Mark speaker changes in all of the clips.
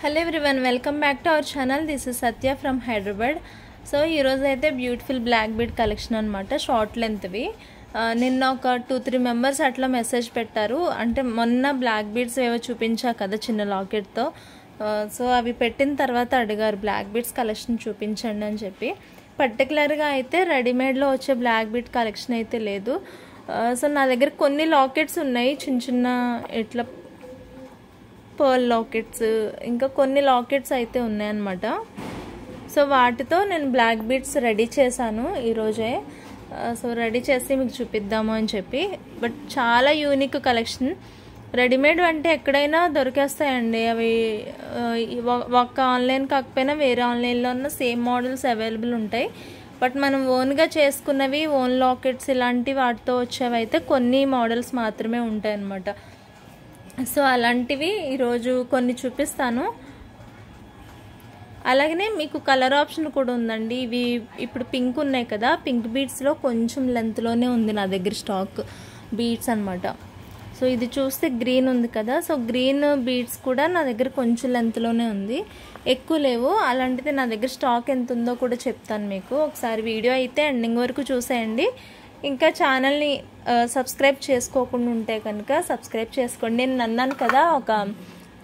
Speaker 1: Hello everyone, welcome back to our channel. This is Satya from Hyderabad. So ఈరోజు అయితే beautiful black bead collection అనమాట, short లెంత్వి. నిన్న ఒక 2-3 members అట్లా మెసేజ్ పెట్టారు. అంటే మొన్న బ్లాక్ బీడ్స్ ఏవో చూపించా కదా చిన్న లాకెట్తో. సో అవి పెట్టిన తర్వాత అడిగారు బ్లాక్ బీడ్స్ కలెక్షన్ చూపించండి అని చెప్పి. పర్టికులర్గా అయితే రెడీమేడ్లో వచ్చే బ్లాక్ బీడ్ కలెక్షన్ అయితే లేదు. సో నా దగ్గర కొన్ని లాకెట్స్ ఉన్నాయి, చిన్న చిన్న ఇట్లా పర్ల్ లాకెట్స్, ఇంకా కొన్ని లాకెట్స్ అయితే ఉన్నాయన్నమాట. సో వాటితో నేను బ్లాక్ బీడ్స్ రెడీ చేశాను ఈరోజే. సో రెడీ చేసి మీకు చూపిద్దాము అని చెప్పి. బట్ చాలా యూనిక్ కలెక్షన్. రెడీమేడ్ అంటే ఎక్కడైనా దొరికేస్తాయండి అవి. ఒక్క ఆన్లైన్ కాకపోయినా వేరే ఆన్లైన్లో ఉన్న సేమ్ మోడల్స్ అవైలబుల్ ఉంటాయి. బట్ మనం ఓన్గా చేసుకున్నవి, ఓన్ లాకెట్స్ ఇలాంటి వాటితో వచ్చేవి అయితే కొన్ని మోడల్స్ మాత్రమే ఉంటాయి అన్నమాట. సో అలాంటివి ఈరోజు కొన్ని చూపిస్తాను. అలాగనే మీకు కలర్ ఆప్షన్ కూడా ఉందండి. ఇవి ఇప్పుడు పింక్ ఉన్నాయి కదా, పింక్ బీడ్స్లో కొంచెం లెంత్లోనే ఉంది నా దగ్గర స్టాక్ బీడ్స్ అనమాట. సో ఇది చూస్తే గ్రీన్ ఉంది కదా, సో గ్రీన్ బీడ్స్ కూడా నా దగ్గర కొంచెం లెంత్లోనే ఉంది, ఎక్కువ లేవు. అలాంటిది నా దగ్గర స్టాక్ ఎంత ఉందో కూడా చెప్తాను మీకు. ఒకసారి వీడియో అయితే ఎండింగ్ వరకు చూసేయండి. ఇంకా ఛానల్ని సబ్స్క్రైబ్ చేసుకోకుండా ఉంటే కనుక సబ్స్క్రైబ్ చేసుకోండి. నేను అన్నాను కదా ఒక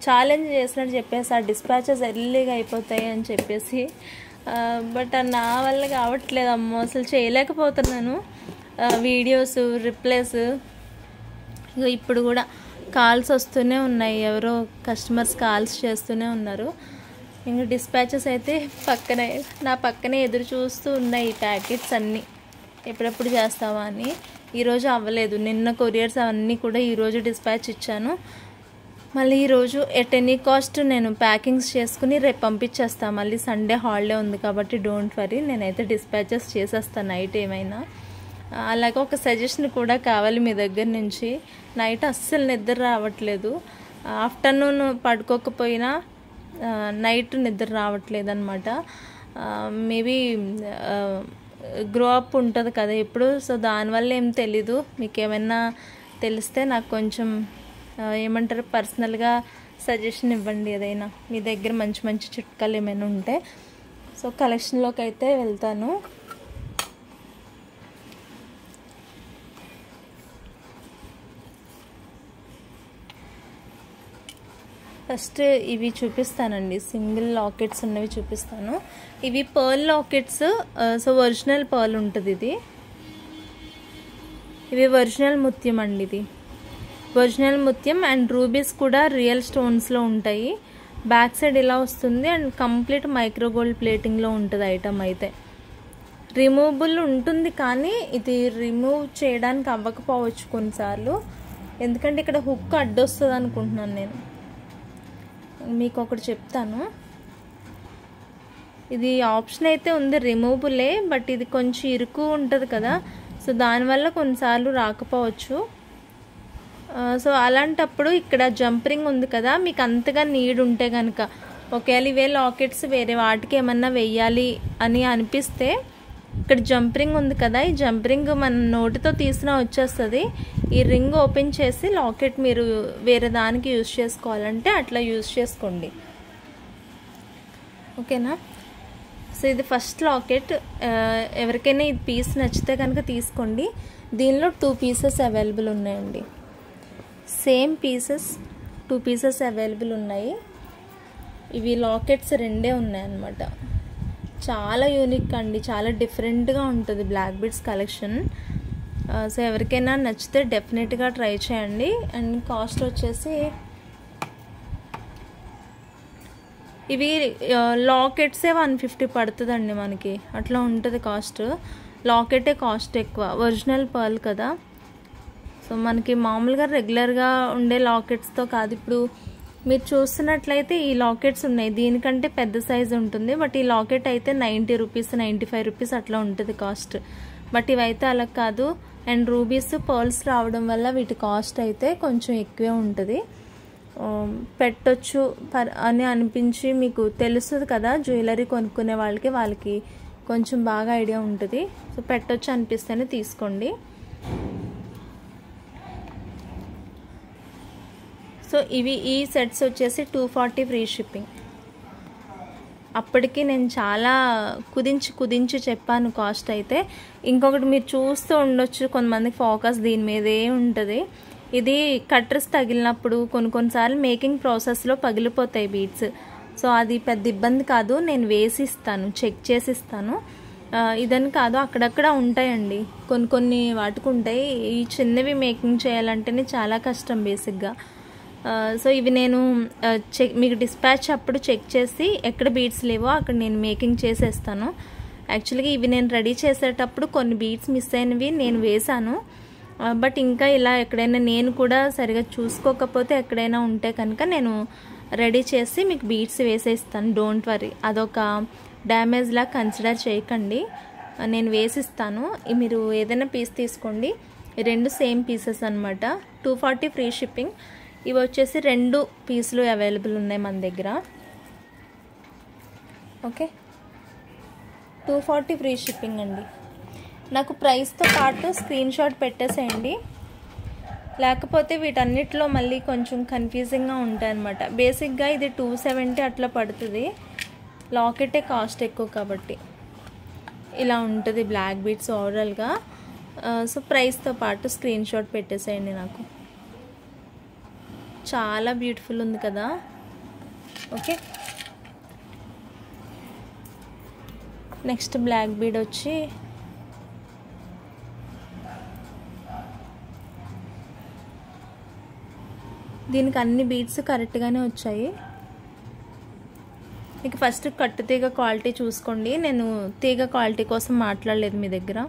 Speaker 1: ఛాలెంజ్ చేసినట్టు చెప్పేసి ఆ డిస్పాచెస్ ఎర్లీగా అయిపోతాయి అని చెప్పేసి. బట్ నా వల్ల కావట్లేదు అమ్మో, అసలు చేయలేకపోతున్నాను. వీడియోస్ రిప్లైస్ ఇప్పుడు కూడా కాల్స్ వస్తూనే ఉన్నాయి, ఎవరో కస్టమర్స్ కాల్స్ చేస్తూనే ఉన్నారు. ఇంకా డిస్పాచెస్ అయితే నా పక్కనే ఎదురు చూస్తూ ఉన్నాయి ఈ ప్యాకెట్స్ అన్నీ, ఎప్పుడెప్పుడు చేస్తావా అని. ఈరోజు అవ్వలేదు, నిన్న కొరియర్స్ అవన్నీ కూడా ఈరోజు డిస్పాచ్ ఇచ్చాను. మళ్ళీ ఈరోజు ఎట్ ఎనీ కాస్ట్ నేను ప్యాకింగ్స్ చేసుకుని రేపు పంపించేస్తాను. మళ్ళీ సండే హాలిడే ఉంది కాబట్టి డోంట్ వరీ, నేనైతే డిస్పాచెస్ చేసేస్తాను నైట్ ఏమైనా. అలాగే ఒక సజెషన్ కూడా కావాలి మీ దగ్గర నుంచి. నైట్ అస్సలు నిద్ర రావట్లేదు, ఆఫ్టర్నూన్ పడుకోకపోయినా నైట్ నిద్ర రావట్లేదు అనమాట. మేబీ గ్రో అప్ ఉంటుంది కదా ఇప్పుడు, సో దానివల్ల ఏం తెలీదు. మీకు ఏమైనా తెలిస్తే నాకు కొంచెం ఏమంటారు పర్సనల్గా సజెషన్ ఇవ్వండి, ఏదైనా మీ దగ్గర మంచి మంచి చిట్కాలు ఏమైనా ఉంటే. సో కలెక్షన్లోకి అయితే వెళ్తాను. ఫస్ట్ ఇవి చూపిస్తానండి, సింగిల్ లాకెట్స్ ఉన్నవి చూపిస్తాను. ఇవి pearl lockets. So original pearl ఉంటుంది ఇవి ఒరిజినల్ ముత్యం అండి. ఇది ఒరిజినల్ ముత్యం అండ్ రూబీస్ కూడా రియల్ స్టోన్స్లో ఉంటాయి. బ్యాక్ సైడ్ ఇలా వస్తుంది అండ్ కంప్లీట్ మైక్రోగోల్డ్ ప్లేటింగ్లో ఉంటుంది ఐటమ్. అయితే రిమూవబుల్ ఉంటుంది, కానీ ఇది రిమూవ్ చేయడానికి అవ్వకపోవచ్చు కొన్నిసార్లు, ఎందుకంటే ఇక్కడ హుక్ అడ్డొస్తుంది అనుకుంటున్నాను నేను. మీకు ఒకటి చెప్తాను, ఇది ఆప్షన్ అయితే ఉంది రిమూవబులే, బట్ ఇది కొంచెం ఇరుకు ఉంటుంది కదా, సో దానివల్ల కొన్నిసార్లు రాకపోవచ్చు. సో అలాంటప్పుడు ఇక్కడ జంపరింగ్ ఉంది కదా, మీకు అంతగా నీడ్ ఉంటే కనుక, ఒకవేళ ఇవే లాకెట్స్ వేరే వాటికి ఏమన్నా వెయ్యాలి అని అనిపిస్తే ఇక్కడ జంపరింగ్ ఉంది కదా, ఈ జంపరింగ్ మన నోటితో తీసినా వచ్చేస్తుంది. ఈ రింగ్ ఓపెన్ చేసి లాకెట్ మీరు వేరే దానికి యూజ్ చేసుకోవాలంటే అట్లా యూజ్ చేసుకోండి, ఓకేనా. సో ఇది ఫస్ట్ లాకెట్. ఎవరికైనా ఈ పీస్ నచ్చితే కనుక తీసుకోండి. దీనిలో 2 పీసెస్ అవైలబుల్ ఉన్నాయండి, సేమ్ పీసెస్ 2 పీసెస్ అవైలబుల్ ఉన్నాయి. ఇవి లాకెట్స్ 2 ఉన్నాయన్నమాట. చాలా యూనిక్ అండి, చాలా డిఫరెంట్గా ఉంటుంది బ్లాక్ బీడ్స్ కలెక్షన్. సో ఎవరికైనా నచ్చితే డెఫినెట్గా ట్రై చేయండి. అండ్ కాస్ట్ వచ్చేసి ఇవి లాకెట్సే 150 పడుతుందండి మనకి, అట్లా ఉంటుంది కాస్ట్. లాకెటే కాస్ట్ ఎక్కువ, ఒరిజినల్ పర్ల్ కదా. సో మనకి మామూలుగా రెగ్యులర్గా ఉండే లాకెట్స్తో కాదు. ఇప్పుడు మీరు చూస్తున్నట్లయితే ఈ లాకెట్స్ ఉన్నాయి, దీనికంటే పెద్ద సైజు ఉంటుంది. బట్ ఈ లాకెట్ అయితే 90 రూపీస్ 95 రూపీస్ అట్లా ఉంటుంది కాస్ట్. బట్ ఇవైతే అలా కాదు. అండ్ రూబీస్ పర్ల్స్ రావడం వల్ల వీటి కాస్ట్ అయితే కొంచెం ఎక్కువే ఉంటుంది. పెట్టొచ్చు అని అనిపించి, మీకు తెలుస్తుంది కదా జ్యువెలరీ కొనుక్కునే వాళ్ళకి కొంచెం బాగా ఐడియా ఉంటుంది. సో పెట్టొచ్చు అనిపిస్తేనే తీసుకోండి. సో ఇవి ఈ సెట్స్ వచ్చేసి 240 ఫ్రీ షిప్పింగ్. అప్పటికి నేను చాలా కుదించి చెప్పాను కాస్ట్ అయితే. ఇంకొకటి మీరు చూస్తూ ఉండొచ్చు, కొంతమందికి ఫోకస్ దీని మీదే ఉంటుంది. ఇది కట్టర్స్ తగిలినప్పుడు కొన్నిసార్లు మేకింగ్ ప్రాసెస్లో పగిలిపోతాయి బీడ్స్. సో అది పెద్ద ఇబ్బంది కాదు, నేను వేసిస్తాను, చెక్ చేసిస్తాను. ఇదని కాదు, అక్కడక్కడ ఉంటాయండి, కొన్ని వాటికి ఉంటాయి. ఈ చిన్నవి మేకింగ్ చేయాలంటేనే చాలా కష్టం బేసిక్గా. సో ఇవి నేను మీకు డిస్పాచ్ అప్పుడు చెక్ చేసి ఎక్కడ బీడ్స్ లేవో అక్కడ నేను మేకింగ్ చేసేస్తాను. యాక్చువల్గా ఇవి నేను రెడీ చేసేటప్పుడు కొన్ని బీడ్స్ మిస్ అయినవి నేను వేశాను. బట్ ఇంకా ఇలా ఎక్కడైనా నేను కూడా సరిగా చూసుకోకపోతే ఎక్కడైనా ఉంటే కనుక నేను రెడీ చేసి మీకు బీడ్స్ వేసేస్తాను. డోంట్ వరీ, అదొక డ్యామేజ్లా కన్సిడర్ చేయకండి, నేను వేసిస్తాను. మీరు ఏదైనా పీస్ తీసుకోండి. ఈ రెండు సేమ్ పీసెస్ అనమాట. 240 ఫ్రీ షిప్పింగ్. ఇవి వచ్చేసి 2 పీసులు అవైలబుల్ ఉన్నాయి మన దగ్గర. ఓకే, 240 ఫ్రీ షిప్పింగ్ అండి. నాకు ప్రైస్తో పాటు స్క్రీన్ షాట్ పెట్టేసేయండి, లేకపోతే వీటన్నిటిలో మళ్ళీ కొంచెం కన్ఫ్యూజింగ్గా ఉంటాయి అన్నమాట. బేసిక్గా ఇది 270 అట్లా పడుతుంది, లాకెటే కాస్ట్ ఎక్కువ కాబట్టి ఇలా ఉంటుంది బ్లాక్ బీడ్స్ ఓవరాల్గా. సో ప్రైస్తో పాటు స్క్రీన్ షాట్ పెట్టేసేయండి నాకు. చాలా బ్యూటిఫుల్ ఉంది కదా. ఓకే, నెక్స్ట్ బ్లాక్ బీడ్ వచ్చి దీనికి అన్ని బీడ్స్ కరెక్ట్గానే వచ్చాయి. ఇక ఫస్ట్ కట్టు తీగ క్వాలిటీ చూసుకోండి. నేను తీగ క్వాలిటీ కోసం మాట్లాడలేదు మీ దగ్గర.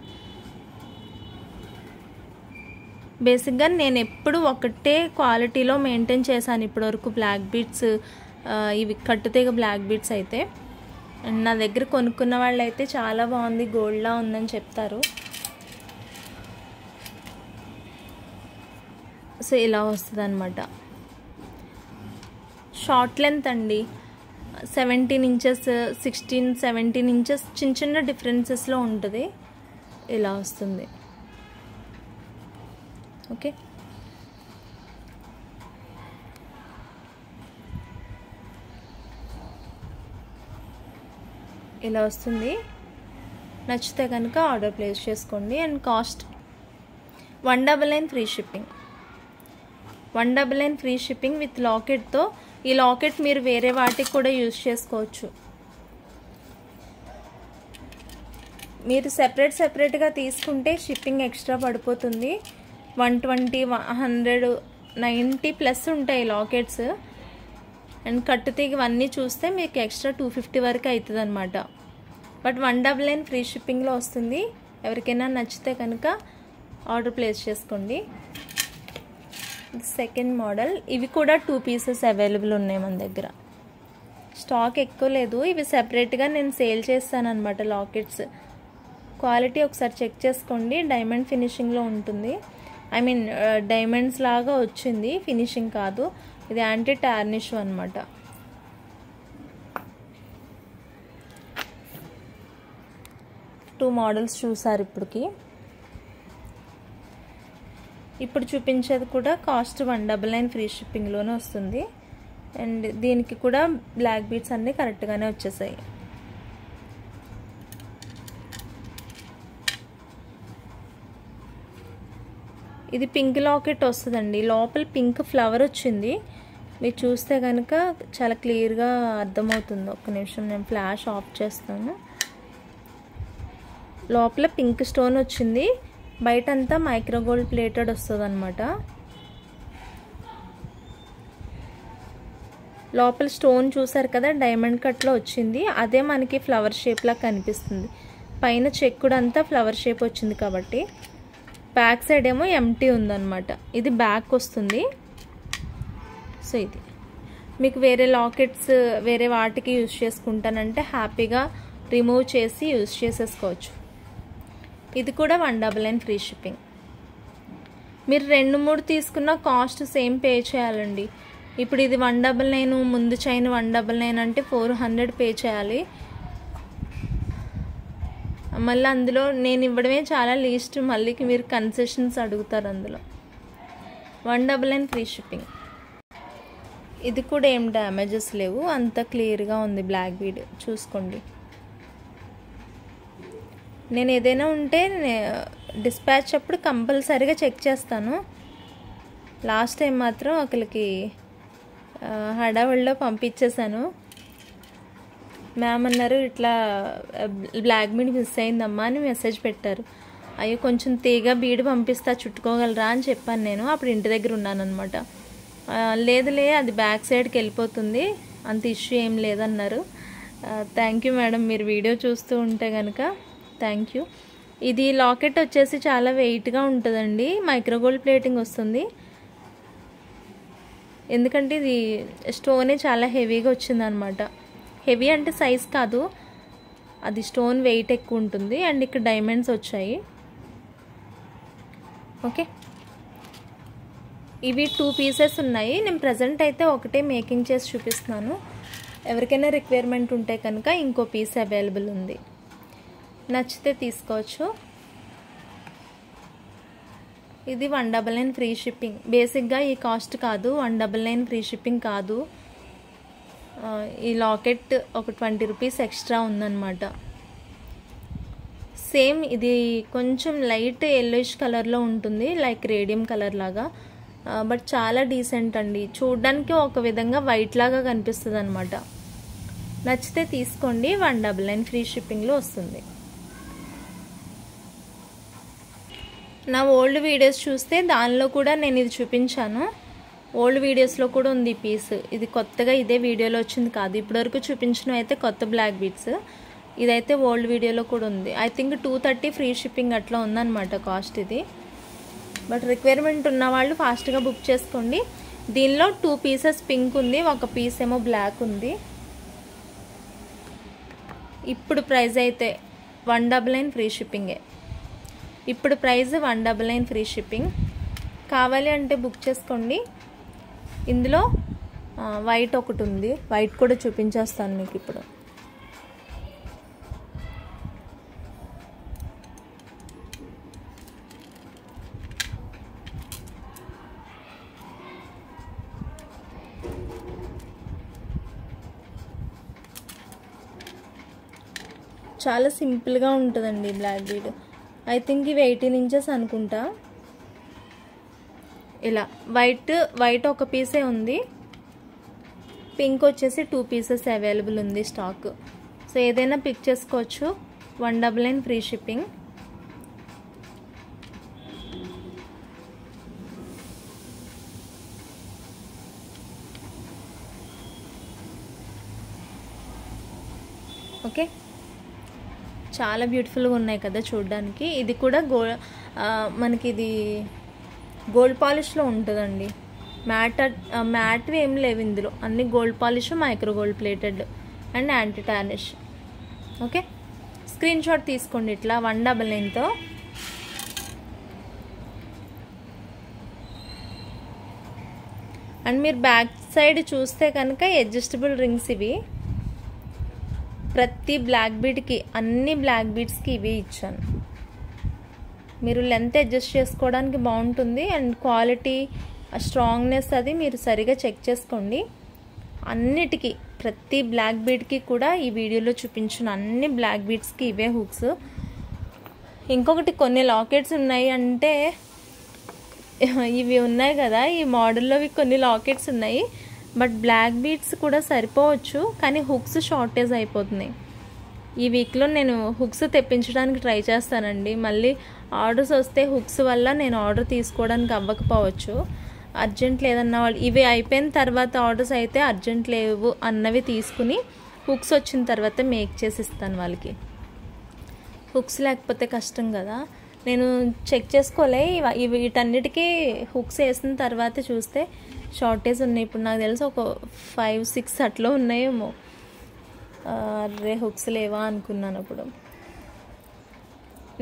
Speaker 1: బేసిక్గా నేను ఎప్పుడు ఒకటే క్వాలిటీలో మెయింటైన్ చేశాను ఇప్పటివరకు బ్లాక్ బీడ్స్. ఇవి కట్టుతీగ బ్లాక్ బీడ్స్ అయితే నా దగ్గర కొనుక్కున్న వాళ్ళు అయితే చాలా బాగుంది, గోల్డ్లా ఉందని చెప్తారు. సో ఇలా వస్తుంది అనమాట. షార్ట్ లెంత్ అండి, 17 ఇంచెస్, 16, 17 ఇంచెస్ చిన్న డిఫరెన్సెస్లో ఉంటుంది. ఇలా వస్తుంది. ఓకే, ఇలా వస్తుంది. నచ్చితే కనుక ఆర్డర్ ప్లేస్ చేసుకోండి. And cost 199 free shipping. 199 free shipping with లాకెట్తో. ఈ లాకెట్ మీరు వేరే వాటికి కూడా యూజ్ చేసుకోవచ్చు. మీరు సెపరేట్గా తీసుకుంటే షిప్పింగ్ ఎక్స్ట్రా పడిపోతుంది. 120, 190 ప్లస్ ఉంటాయి లాకెట్స్. అండ్ కట్టుతీగ ఇవన్నీ చూస్తే మీకు ఎక్స్ట్రా 250 వరకు అవుతుంది అనమాట. బట్ 199 ఫ్రీ షిప్పింగ్లో వస్తుంది. ఎవరికైనా నచ్చితే కనుక ఆర్డర్ ప్లేస్ చేసుకోండి. Second model. ఇవి కూడా 2 పీసెస్ అవైలబుల్ ఉన్నాయి మన దగ్గర. స్టాక్ ఎక్కువ లేదు, ఇవి సెపరేట్గా నేను సేల్ చేస్తాను అనమాట. లాకెట్స్ క్వాలిటీ ఒకసారి చెక్ చేసుకోండి. డైమండ్ ఫినిషింగ్లో ఉంటుంది. ఐ మీన్ డైమండ్స్ లాగా వచ్చింది, ఫినిషింగ్ కాదు. ఇది యాంటీ టార్నిష్ అనమాట. టూ మోడల్స్ చూసారు ఇప్పటికి. ఇప్పుడు చూపించేది కూడా కాస్ట్ 199 ఫ్రీ షిప్పింగ్లోనే వస్తుంది. అండ్ దీనికి కూడా బ్లాక్ బీడ్స్ అన్నీ కరెక్ట్గానే వచ్చేసాయి. ఇది పింక్ లాకెట్ వస్తుందండి, లోపల పింక్ ఫ్లవర్ వచ్చింది. మీరు చూస్తే కనుక చాలా క్లియర్గా అర్థమవుతుంది. ఒక్క నిమిషం నేను ఫ్లాష్ ఆఫ్ చేస్తాను. లోపల పింక్ స్టోన్ వచ్చింది, బయట అంతా మైక్రోగోల్డ్ ప్లేటెడ్ వస్తుంది అనమాట. లోపల స్టోన్ చూసారు కదా, డైమండ్ కట్లో వచ్చింది. అదే మనకి ఫ్లవర్ షేప్లా కనిపిస్తుంది. పైన చెక్కుడు అంతా ఫ్లవర్ షేప్ వచ్చింది కాబట్టి. బ్యాక్ సైడ్ ఏమో ఎంటీ ఉందన్నమాట. ఇది బ్యాక్ వస్తుంది. సో ఇది మీకు వేరే లాకెట్స్ వేరే వాటికి యూజ్ చేసుకుంటానంటే హ్యాపీగా రిమూవ్ చేసి యూజ్ చేసేసుకోవచ్చు. ఇది కూడా 199 ఫ్రీ షిప్పింగ్. మీరు 2-3 తీసుకున్న కాస్ట్ సేమ్ పే చేయాలండి. ఇప్పుడు ఇది 199, ముందు చైన్ 199 అంటే 400 పే చేయాలి. మళ్ళీ అందులో నేను ఇవ్వడమే చాలా లీస్ట్, మళ్ళీ మీరు కన్సెషన్స్ అడుగుతారు అందులో. 199 ఫ్రీ షిప్పింగ్. ఇది కూడా ఏం డ్యామేజెస్ లేవు, అంత క్లియర్గా ఉంది బ్లాక్ బీడ్, చూసుకోండి. నేను ఏదైనా ఉంటే డిస్పాచ్ అప్పుడు కంపల్సరీగా చెక్ చేస్తాను. లాస్ట్ టైం మాత్రం ఒకరికి హడావుడిలో పంపించేశాను. మ్యామ్ అన్నారు ఇట్లా బ్లాక్ బీడ్ మిస్ అయిందమ్మా అని మెసేజ్ పెట్టారు. అయ్యో కొంచెం తీగ బీడ్ పంపిస్తా చుట్టుకోగలరా అని చెప్పాను నేను. అప్పుడు ఇంటి దగ్గర ఉన్నాను అనమాట. లేదులే అది బ్యాక్ సైడ్కి వెళ్ళిపోతుంది, అంత ఇష్యూ ఏం లేదన్నారు. థ్యాంక్ యూ మేడం, మీరు వీడియో చూస్తూ ఉంటే కనుక థ్యాంక్ యూ. ఇది లాకెట్ వచ్చేసి చాలా వెయిట్గా ఉంటుందండి, మైక్రో గోల్డ్ ప్లేటింగ్ వస్తుంది. ఎందుకంటే ఇది స్టోనే చాలా హెవీగా వచ్చిందనమాట. హెవీ అంటే సైజ్ కాదు, అది స్టోన్ వెయిట్ ఎక్కువ ఉంటుంది. అండ్ ఇక్కడ డైమండ్స్ వచ్చాయి. ఓకే, ఇవి 2 పీసెస్ ఉన్నాయి. నేను ప్రజెంట్ అయితే ఒకటే మేకింగ్ చేసి చూపిస్తున్నాను. ఎవరికైనా రిక్వైర్మెంట్ ఉంటే కనుక ఇంకో పీస్ అవైలబుల్ ఉంది, నచ్చితే తీసుకోవచ్చు. ఇది 199 ఫ్రీ షిప్పింగ్. బేసిక్గా ఈ కాస్ట్ కాదు, 199 ఫ్రీ షిప్పింగ్ కాదు. ఈ లాకెట్ ఒక 20 రూపీస్ ఎక్స్ట్రా ఉందన్నమాట. సేమ్ ఇది కొంచెం లైట్ ఎల్లోయిష్ కలర్లో ఉంటుంది, లైక్ రేడియం కలర్ లాగా. బట్ చాలా డీసెంట్ అండి, చూడడానికి ఒక విధంగా వైట్ లాగా కనిపిస్తుంది అనమాట. నచ్చితే తీసుకోండి, 199 ఫ్రీ షిప్పింగ్లో వస్తుంది. నా ఓల్డ్ వీడియోస్ చూస్తే దానిలో కూడా నేను ఇది చూపించాను. ఓల్డ్ వీడియోస్లో కూడా ఉంది ఈ పీస్. ఇది కొత్తగా ఇదే వీడియోలో వచ్చింది కాదు, ఇప్పటివరకు చూపించినవి అయితే కొత్త బ్లాక్ బీడ్స్. ఇదైతే ఓల్డ్ వీడియోలో కూడా ఉంది. ఐ థింక్ 230 ఫ్రీ షిప్పింగ్ అట్లా ఉందన్నమాట కాస్ట్ ఇది. బట్ రిక్వైర్మెంట్ ఉన్న వాళ్ళు ఫాస్ట్గా బుక్ చేసుకోండి. దీనిలో 2 పీసెస్ పింక్ ఉంది, ఒక పీస్ ఏమో బ్లాక్ ఉంది. ఇప్పుడు ప్రైస్ అయితే 199 ఫ్రీ షిప్పింగే. ఇప్పుడు ప్రైస్ 199 ఫ్రీ షిప్పింగ్. కావాలి అంటే బుక్ చేసుకోండి. ఇందులో వైట్ ఒకటి ఉంది, వైట్ కూడా చూపించేస్తాను మీకు ఇప్పుడు. చాలా సింపుల్గా ఉంటుందండి బ్లాక్ బీడ్. ఐ థింక్ ఇవి 18 ఇంచెస్ అనుకుంటా. ఇలా వైట్ ఒక పీసే ఉంది, పింక్ వచ్చేసి 2 పీసెస్ అవైలబుల్ ఉంది స్టాక్. సో ఏదైనా పిక్ చేసుకోవచ్చు, 199 ఫ్రీ షిప్పింగ్. ఓకే, చాలా బ్యూటిఫుల్గా ఉన్నాయి కదా చూడడానికి. ఇది కూడా మనకి ఇది గోల్డ్ పాలిష్లో ఉంటుందండి. మ్యాట్వి ఏం లేవు ఇందులో, అన్ని gold polish, micro gold plated and anti tarnish. Okay, screen shot తీసుకోండి ఇట్లా 199తో. అండ్ మీరు బ్యాక్ సైడ్ చూస్తే కనుక అడ్జస్టబుల్ రింగ్స్ ఇవి. ప్రతి బ్లాక్ బీడ్కి, అన్ని బ్లాక్ బీడ్స్కి ఇవి ఇచ్చాను. మీరు లెంత్ అడ్జస్ట్ చేసుకోవడానికి బాగుంటుంది. అండ్ క్వాలిటీ, స్ట్రాంగ్నెస్ అది మీరు సరిగా చెక్ చేసుకోండి. అన్నిటికీ, ప్రతి బ్లాక్ బీడ్కి కూడా ఈ వీడియోలో చూపించిన అన్ని బ్లాక్ బీడ్స్కి ఇవే హుక్స్. ఇంకొకటి, కొన్ని లాకెట్స్ ఉన్నాయి అంటే ఇవి ఉన్నాయి కదా, ఈ మోడల్లోవి కొన్ని లాకెట్స్ ఉన్నాయి. బట్ బ్లాక్ బీడ్స్ కూడా సరిపోవచ్చు, కానీ హుక్స్ షార్టేజ్ అయిపోతున్నాయి. ఈ వీక్లో నేను హుక్స్ తెప్పించడానికి ట్రై చేస్తానండి. మళ్ళీ ఆర్డర్స్ వస్తే హుక్స్ వల్ల నేను ఆర్డర్ తీసుకోవడానికి అవ్వకపోవచ్చు. అర్జెంట్ లేదన్న వాళ్ళు, ఇవి అయిపోయిన తర్వాత ఆర్డర్స్ అయితే అర్జెంట్ లేవు అన్నవి తీసుకుని హుక్స్ వచ్చిన తర్వాత మేక్ చేసి ఇస్తాను వాళ్ళకి. హుక్స్ లేకపోతే కష్టం కదా. నేను చెక్ చేసుకోలే, వీటన్నిటికీ హుక్స్ వేసిన తర్వాత చూస్తే షార్టేజ్ ఉన్నాయి. ఇప్పుడు నాకు తెలిసి ఒక 5-6 అట్లా ఉన్నాయేమో. అరే హుక్స్ లేవా అనుకున్నాను అప్పుడు.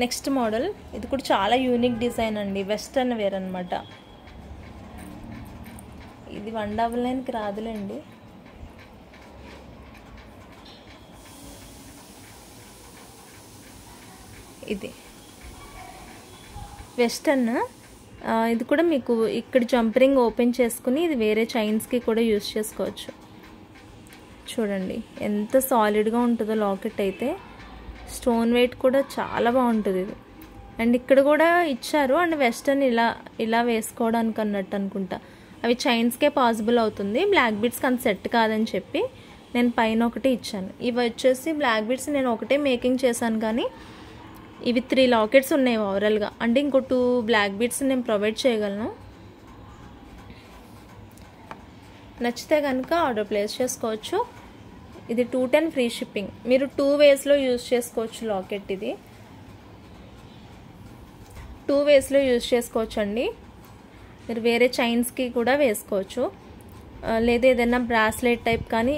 Speaker 1: నెక్స్ట్ మోడల్, ఇది కూడా చాలా యూనిక్ డిజైన్ అండి, వెస్టర్న్ వేర్ అనమాట. ఇది 199కి రాదులేండి. ఇది వెస్టర్న్ ఇది కూడా మీకు ఇక్కడ జంప్ రింగ్ ఓపెన్ చేసుకుని ఇది వేరే చైన్స్కి కూడా యూస్ చేసుకోవచ్చు. చూడండి ఎంత సాలిడ్గా ఉంటుందో లాకెట్ అయితే. స్టోన్ వెయిట్ కూడా చాలా బాగుంటుంది ఇది. అండ్ ఇక్కడ కూడా ఇచ్చారు అండ్ వెస్టర్న్ ఇలా వేసుకోవడానికి అన్నట్టు అనుకుంటా. అవి చైన్స్కే పాసిబుల్ అవుతుంది, బ్లాక్ బీడ్స్కి అంత సెట్ కాదని చెప్పి నేను పైన ఒకటి ఇచ్చాను. ఇవి వచ్చేసి బ్లాక్ బీడ్స్ నేను ఒకటే మేకింగ్ చేశాను, కానీ ఇవి 3 లాకెట్స్ ఉన్నాయి ఓవరాల్గా. అంటే ఇంకో 2 బ్లాక్ బీడ్స్ నేను ప్రొవైడ్ చేయగలను. నచ్చితే కనుక ఆర్డర్ ప్లేస్ చేసుకోవచ్చు. ఇది 210 ఫ్రీ షిప్పింగ్. మీరు 2 వేస్లో యూజ్ చేసుకోవచ్చు లాకెట్. ఇది 2 వేస్లో యూజ్ చేసుకోవచ్చు అండి. మీరు వేరే చైన్స్కి కూడా వేసుకోవచ్చు, లేదా ఏదైనా బ్రాస్లెట్ టైప్ కానీ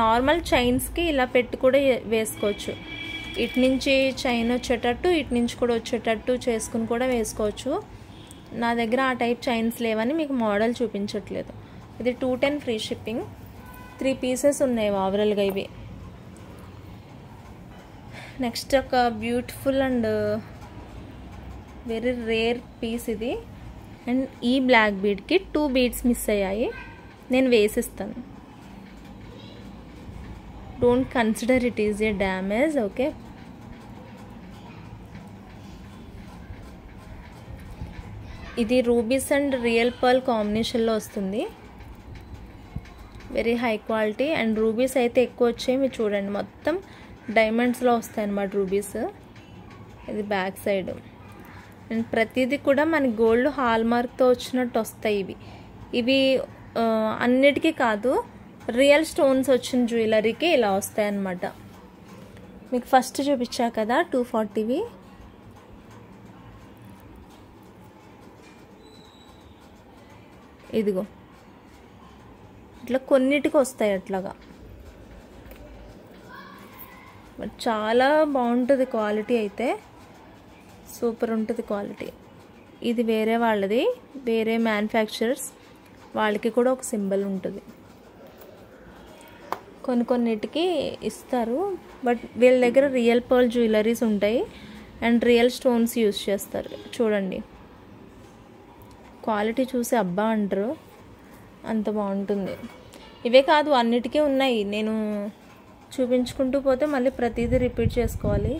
Speaker 1: నార్మల్ చైన్స్కి ఇలా పెట్టి కూడా వేసుకోవచ్చు. ఇటు నుంచి చైన్ వచ్చేటట్టు ఇటు నుంచి కూడా వచ్చేటట్టు చేసుకుని కూడా వేసుకోవచ్చు. నా దగ్గర ఆ టైప్ చైన్స్ లేవని మీకు మోడల్ చూపించట్లేదు. ఇది 210 ఫ్రీ షిప్పింగ్. 3 పీసెస్ ఉన్నాయి ఓవరాల్గా ఇవి. నెక్స్ట్ ఒక beautiful and very rare piece ఇది. అండ్ ఈ బ్లాక్ బీడ్కి 2 బీడ్స్ మిస్ అయ్యాయి, నేను వేసిస్తాను. Don't consider it is a damage. Okay, ఇది రూబీస్ అండ్ రియల్ పర్ల్ కాంబినేషన్లో వస్తుంది. Very high quality. And rubies అయితే ఎక్కువ వచ్చాయి. మీరు చూడండి మొత్తం డైమండ్స్లో వస్తాయి అన్నమాట రూబీస్. ఇది బ్యాక్ సైడ్. అండ్ ప్రతిదీ కూడా మనకి గోల్డ్ హాల్ మార్క్తో వచ్చినట్టు వస్తాయి. ఇవి అన్నిటికీ కాదు, రియల్ స్టోన్స్ వచ్చిన జ్యువెలరీకి ఇలా వస్తాయి అన్నమాట. మీకు ఫస్ట్ చూపించా కదా 240వి. ఇదిగో ఇట్లా కొన్నిటికి వస్తాయి అట్లాగా. చాలా బాగుంటుంది క్వాలిటీ అయితే, సూపర్ ఉంటుంది క్వాలిటీ. ఇది వేరే వాళ్ళది, వేరే మ్యానుఫ్యాక్చరర్స్ వాళ్ళకి కూడా ఒక సింబల్ ఉంటుంది. కొన్నిటికి ఇస్తారు, బట్ వీళ్ళ దగ్గర రియల్ పర్ల్ జ్యువెలరీస్ ఉంటాయి అండ్ రియల్ స్టోన్స్ యూస్ చేస్తారు. చూడండి క్వాలిటీ చూసి అబ్బా అంటారు, అంత బాగుంటుంది. ఇవే కాదు అన్నిటికీ ఉన్నాయి. నేను చూపించుకుంటూ పోతే మళ్ళీ ప్రతిదీ రిపీట్ చేసుకోవాలి.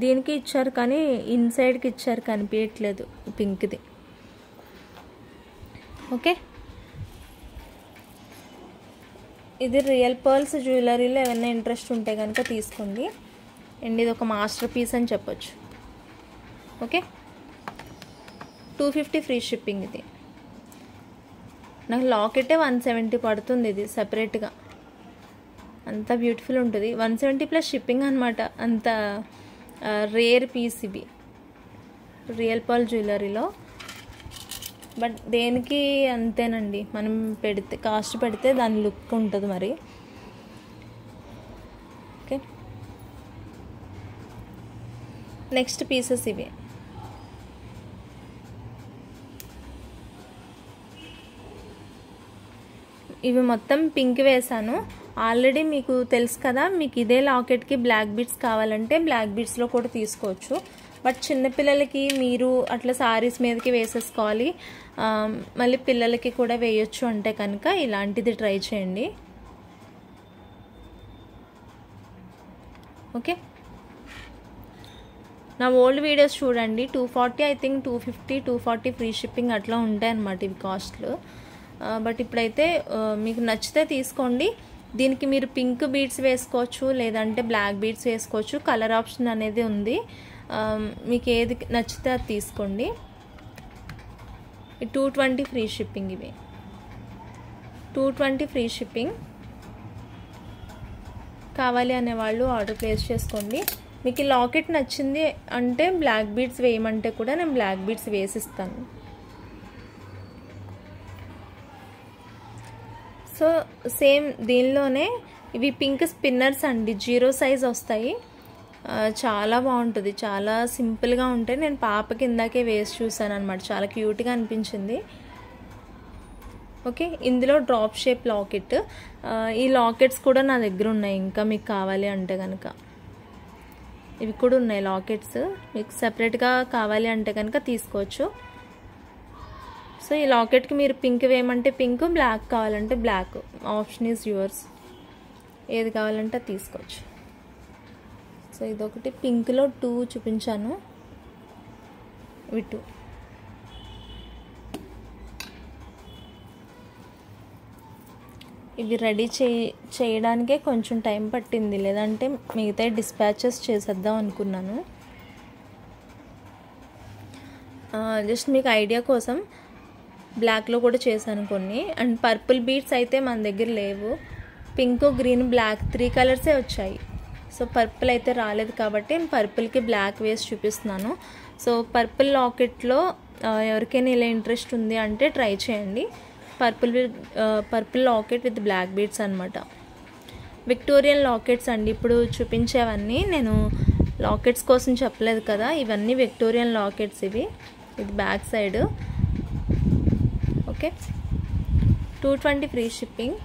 Speaker 1: దీనికి ఇచ్చారు కానీ ఇన్సైడ్కి ఇచ్చారు, కనిపించట్లేదు పింక్ది. ఓకే, ఇది రియల్ పర్ల్స్ జ్యువెలరీలో ఏమైనా ఇంట్రెస్ట్ ఉంటే కనుక తీసుకోండి. అండ్ ఇది ఒక మాస్టర్ పీస్ అని చెప్పొచ్చు. Okay, 250 free shipping. ఇది నాకు లాకెటే 170 పడుతుంది. ఇది సపరేట్గా అంత బ్యూటిఫుల్ ఉంటుంది. 170 ప్లస్ షిప్పింగ్ అనమాట. అంత రేర్ పీస్ ఇవి రియల్ పర్ల్ జ్యువెలరీలో. బట్ దేనికి అంతేనండి, మనం పెడితే కాస్ట్ పెడితే దాని లుక్ ఉంటుంది మరి. ఓకే, నెక్స్ట్ పీసెస్ ఇవి. ఇవి మొత్తం పింక్ వేసాను. ఆల్రెడీ మీకు తెలుసు కదా, మీకు ఇదే లాకెట్కి బ్లాక్ బీడ్స్ కావాలంటే బ్లాక్ బీడ్స్లో కూడా తీసుకోవచ్చు. బట్ చిన్నపిల్లలకి మీరు అట్లా సారీస్ మీదకి వేసేసుకోవాలి, మళ్ళీ పిల్లలకి కూడా వేయొచ్చు అంటే కనుక ఇలాంటిది ట్రై చేయండి. ఓకే, నా ఓల్డ్ వీడియోస్ చూడండి. 240 ఐ థింక్ 250 240 ఫ్రీ షిప్పింగ్ అట్లా ఉంటాయి అన్నమాట ఇవి కాస్ట్లు. బట్ ఇప్పుడైతే మీకు నచ్చితే తీసుకోండి. దీనికి మీరు పింక్ బీడ్స్ వేసుకోవచ్చు, లేదంటే బ్లాక్ బీడ్స్ వేసుకోవచ్చు. కలర్ ఆప్షన్ అనేది ఉంది, మీకు ఏది నచ్చితే అది తీసుకోండి. 220 ఫ్రీ షిప్పింగ్. ఇవి 220 ఫ్రీ షిప్పింగ్. కావాలి అనేవాళ్ళు ఆర్డర్ ప్లేస్ చేసుకోండి. మీకు ఈ లాకెట్ నచ్చింది అంటే బ్లాక్ బీడ్స్ వేయమంటే కూడా నేను బ్లాక్ బీడ్స్ వేసిస్తాను. సో సేమ్ దీనిలోనే ఇవి పింక్ స్పిన్నర్స్ అండి, 0 సైజ్ వస్తాయి. చాలా బాగుంటుంది, చాలా సింపుల్గా ఉంటాయి. నేను పాపకి ఇందాకే వేసి చూసాను అనమాట, చాలా క్యూట్గా అనిపించింది. ఓకే, ఇందులో డ్రాప్ షేప్ లాకెట్. ఈ లాకెట్స్ కూడా నా దగ్గర ఉన్నాయి, ఇంకా మీకు కావాలి అంటే కనుక. ఇవి కూడా ఉన్నాయి లాకెట్స్. మీకు సెపరేట్గా కావాలి అంటే కనుక తీసుకోవచ్చు. సో ఈ లాకెట్కి మీరు పింక్ వేయమంటే పింక్, బ్లాక్ కావాలంటే బ్లాక్, ఆప్షన్ ఈజ్ యువర్స్. ఏది కావాలంటే తీసుకోవచ్చు. సో ఇదొకటి పింక్లో 2 చూపించాను, ఇవి 2. ఇవి రెడీ చేయడానికే కొంచెం టైం పట్టింది, లేదంటే మిగతా డిస్పాచెస్ చేసేద్దాం అనుకున్నాను. జస్ట్ మీకు ఐడియా కోసం బ్లాక్లో కూడా చేశాను కొన్ని. అండ్ పర్పుల్ బీడ్స్ అయితే మన దగ్గర లేవు. పింక్, గ్రీన్, బ్లాక్ 3 కలర్సే వచ్చాయి. సో పర్పుల్ అయితే రాలేదు కాబట్టి పర్పుల్కి బ్లాక్ వేసి చూపిస్తున్నాను. సో పర్పుల్ లాకెట్లో ఎవరికైనా ఇలా ఇంట్రెస్ట్ ఉంది అంటే ట్రై చేయండి. Purple locket with black beads అనమాట. విక్టోరియన్ లాకెట్స్ అండి. ఇప్పుడు చూపించేవన్నీ నేను లాకెట్స్ కోసం చెప్పలేదు కదా, ఇవన్నీ విక్టోరియన్ లాకెట్స్. ఇది back side. Okay, 220 free shipping.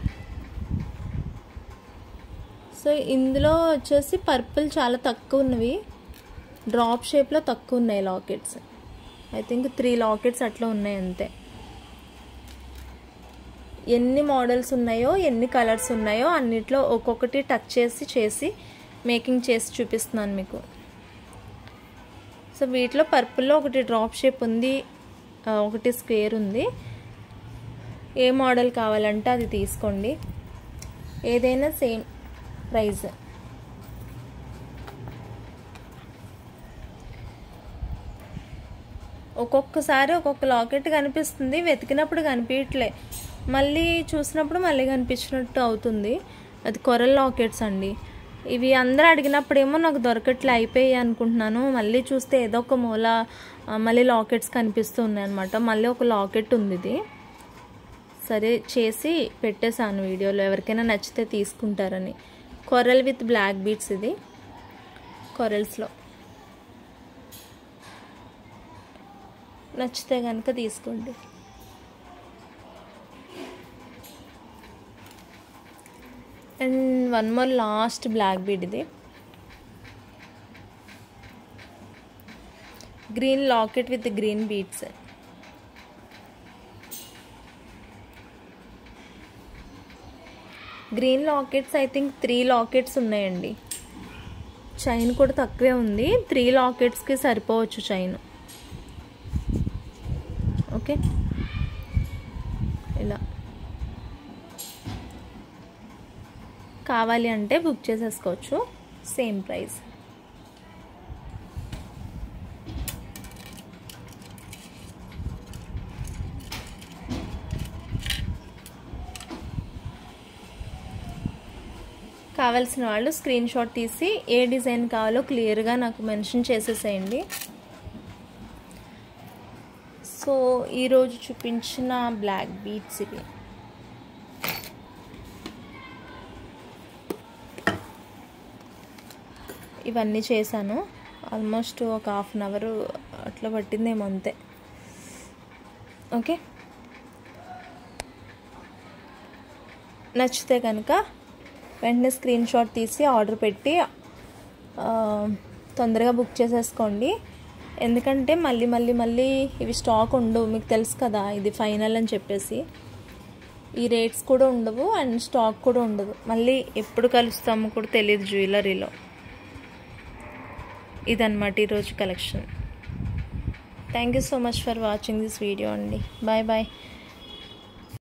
Speaker 1: So ఇందులో వచ్చేసి పర్పుల్ చాలా తక్కువ ఉన్నవి, డ్రాప్ షేప్లో తక్కువ ఉన్నాయి లాకెట్స్. ఐ థింక్ 3 లాకెట్స్ అట్లా ఉన్నాయి అంతే. ఎన్ని మోడల్స్ ఉన్నాయో, ఎన్ని కలర్స్ ఉన్నాయో అన్నిట్లో ఒక్కొక్కటి టచ్ చేసి మేకింగ్ చేసి చూపిస్తున్నాను మీకు. సో వీటిలో పర్పుల్లో ఒకటి డ్రాప్ షేప్ ఉంది, ఒకటి స్క్వేర్ ఉంది. ఏ మోడల్ కావాలంటే అది తీసుకోండి, ఏదైనా సేమ్ ప్రైస్. ఒక్కొక్కసారి ఒక్కొక్క లాకెట్ కనిపిస్తుంది, వెతికినప్పుడు కనిపించట్లే, మళ్ళీ చూసినప్పుడు మళ్ళీ కనిపించినట్టు అవుతుంది. అది కొరల్ లాకెట్స్ అండి. ఇవి అందరూ అడిగినప్పుడేమో నాకు దొరకట్లే, అయిపోయాయి అనుకుంటున్నాను. మళ్ళీ చూస్తే ఏదో ఒక మూల మళ్ళీ లాకెట్స్ కనిపిస్తూ ఉన్నాయి అనమాట. మళ్ళీ ఒక లాకెట్ ఉంది, ఇది సరే చేసి పెట్టేశాను వీడియోలో, ఎవరికైనా నచ్చితే తీసుకుంటారని. కొరల్ విత్ బ్లాక్ బీడ్స్, ఇది కొరల్స్లో. నచ్చితే కనుక తీసుకోండి. And one more last black bead, ఇది green locket with green beads. Green lockets I think 3 lockets ఉన్నాయండి. చైన్ కూడా తక్కువే ఉంది, 3 లాకెట్స్కి సరిపోవచ్చు చైన్. ఓకే, ఇలా కావాలి అంటే బుక్ చేసేసుకోవచ్చు, సేమ్ ప్రైస్. కావాల్సిన వాళ్ళు స్క్రీన్ షాట్ తీసి ఏ డిజైన్ కావాలో క్లియర్గా నాకు మెన్షన్ చేసేసేయండి. సో ఈరోజు చూపించిన బ్లాక్ బీడ్స్ ఇవి. ఇవన్నీ చేశాను, ఆల్మోస్ట్ ఒక 1/2 అవర్ అట్లా పట్టిందేమో అంతే. ఓకే, నచ్చితే కనుక వెంటనే స్క్రీన్ షాట్ తీసి ఆర్డర్ పెట్టి తొందరగా బుక్ చేసేసుకోండి. ఎందుకంటే మళ్ళీ ఇవి స్టాక్ ఉండవు, మీకు తెలుసు కదా, ఇది ఫైనల్ అని చెప్పేసి. ఈ రేట్స్ కూడా ఉండవు అండ్ స్టాక్ కూడా ఉండదు. మళ్ళీ ఎప్పుడు కలుస్తామో కూడా తెలియదు జ్యువెలరీలో. ఇదన్నమాట ఈరోజు collection. Thank you so much for watching this video అండి. Bye bye.